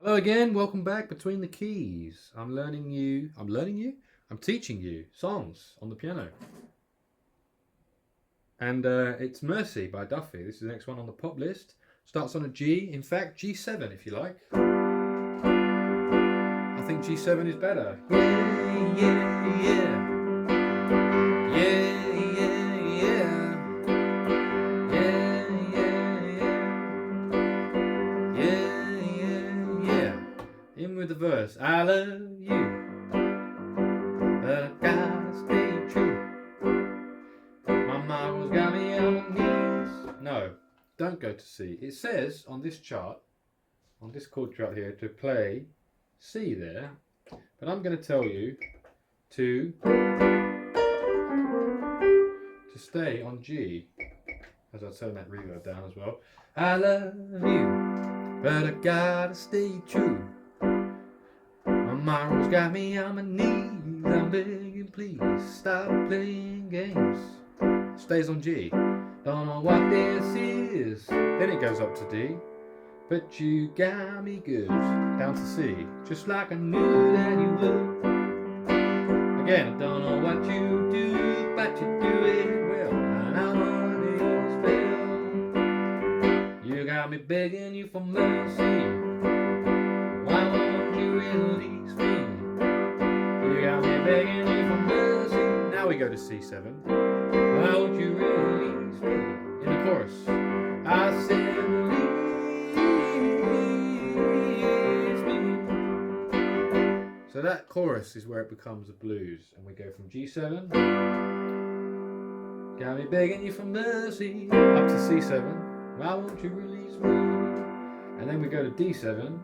Hello again, welcome back Between the Keys. I'm teaching you songs on the piano. And it's Mercy by Duffy. This is the next one on the pop list. Starts on a G, in fact G7 if you like. I think G7 is better. Yeah, yeah, yeah. Yeah, yeah, yeah. Yeah, yeah, yeah. Yeah, yeah, yeah. In with the verse. I love you, but I gotta stay true. My mama's got me on my knees. No, don't go to C. It says on this chart, on this chord chart here, to play C there, but I'm going to tell you to stay on G, as I turn that reverb down as well. I love you, but I gotta stay true. My mama's got me on my knees. I'm begging, please stop playing games. Stays on G. Don't know what this is. Then it goes up to D. But you got me good. Down to C. Just like I knew that you would. Again, I don't know what you do, but you do it well. And I'm under your spell. You got me begging you for mercy. Why won't you release me? You got me begging you for mercy. Now we go to C7. Why won't you release me? In the chorus, I said release me. So that chorus is where it becomes a blues, and we go from G7, got me begging you for mercy, up to C7, why won't you release me? And then we go to D7,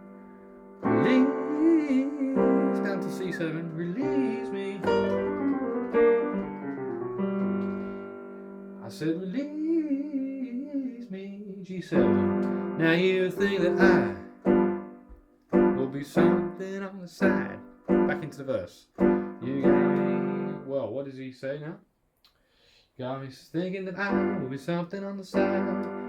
release, down to C7, release me. I said release me, G7. Now you think that I will be something on the side. Back into the verse. You got me, well, what does he say now? Got me thinking that I will be something on the side.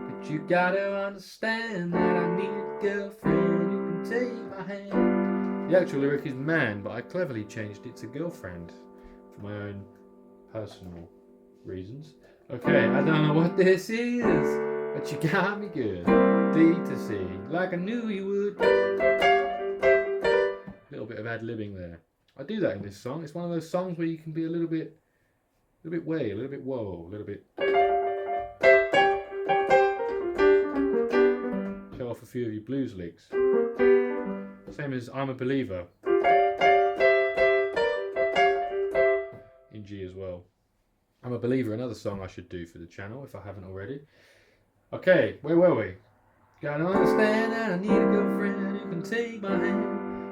But you gotta understand that I need a girlfriend who can take my hand. The actual lyric is man, but I cleverly changed it to girlfriend for my own personal reasons. Okay, I don't know what this is, but you got me good. D to C, like I knew you would. A little bit of ad-libbing there. I do that in this song. It's one of those songs where you can be a little bit way, a little bit whoa, a little bit. Show off a few of your blues licks. Same as I'm a Believer. In G as well. I'm a Believer, another song I should do for the channel if I haven't already. Okay, where were we? Gotta understand that I need a girlfriend who can take my hand.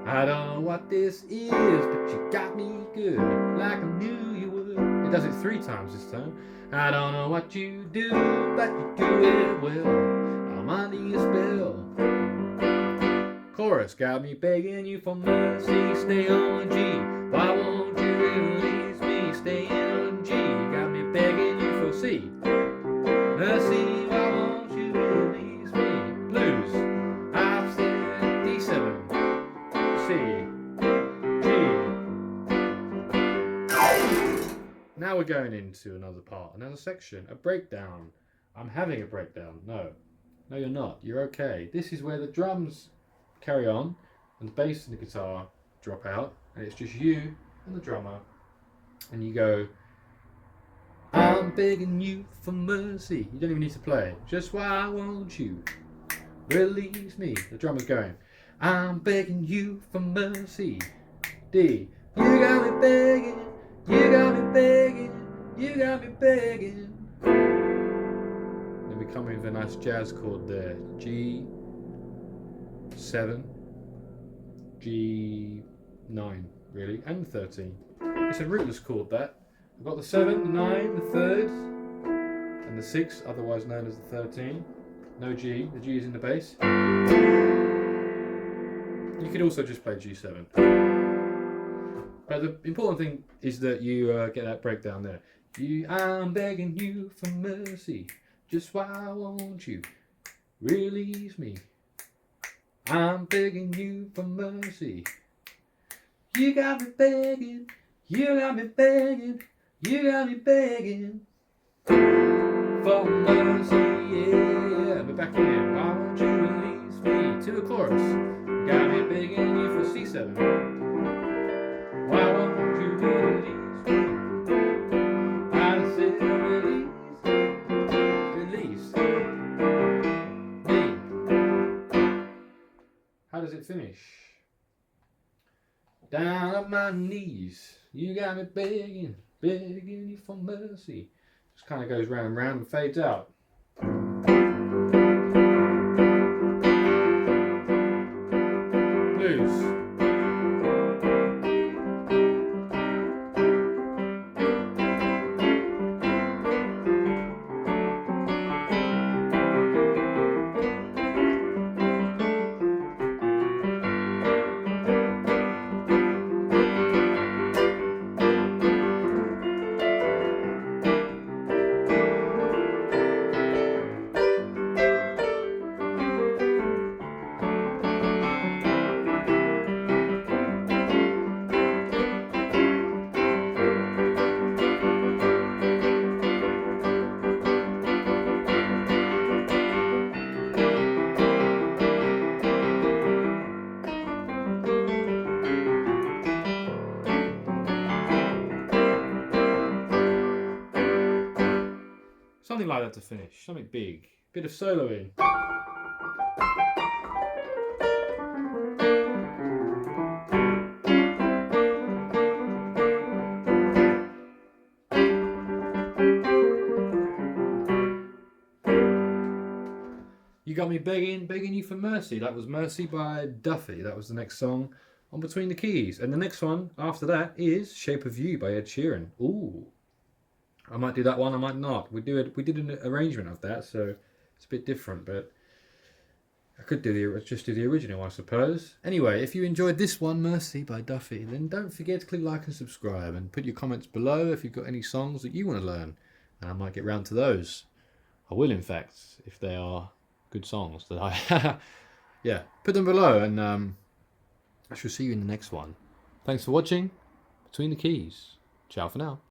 I don't know what this is, but you got me good, like I knew you would. It does it 3 times this time. I don't know what you do, but you do it well. I'm under your spell. Chorus, got me begging you for mercy, stay on G. Why won't you release me? Stay on G. Got me begging you for C. Mercy, why won't you release me? Blues, I've said D7, C, G. Now we're going into another part, another section, a breakdown. I'm having a breakdown. No, you're not. You're okay. This is where the drums carry on and the bass and the guitar drop out, and it's just you and the drummer, and you go, I'm begging you for mercy. You don't even need to play it. Just why won't you release me? The drummer's going, I'm begging you for mercy. D, you got me begging, you got me begging, you got me begging. Then we come in with a nice jazz chord there. G7, G9 really, and 13. It's a rootless chord that. I've got the 7, the 9, the 3rd, and the 6, otherwise known as the 13. No G, the G is in the bass. You could also just play G7. But the important thing is that you get that breakdown there. I'm begging you for mercy, just why won't you release me? I'm begging you for mercy. You got me begging, you got me begging, you got me begging for mercy, yeah. But back in, why won't you release me? To the chorus. Got me begging you for C7. Why won't you release me? I said release me. How does it finish? Down on my knees, you got me begging, begging you for mercy. Just kind of goes round and round and fades out. Blues. Something like that to finish. Something big. Bit of soloing. You got me begging, begging you for mercy. That was Mercy by Duffy. That was the next song on Between the Keys. And the next one after that is Shape of You by Ed Sheeran. Ooh. I might do that one, I might not. We did an arrangement of that, so it's a bit different, but I could just do the original, I suppose. Anyway, if you enjoyed this one, Mercy by Duffy, then don't forget to click like and subscribe and put your comments below if you've got any songs that you want to learn. And I might get round to those. I will, in fact, if they are good songs that I... yeah, put them below, and I shall see you in the next one. Thanks for watching Between the Keys. Ciao for now.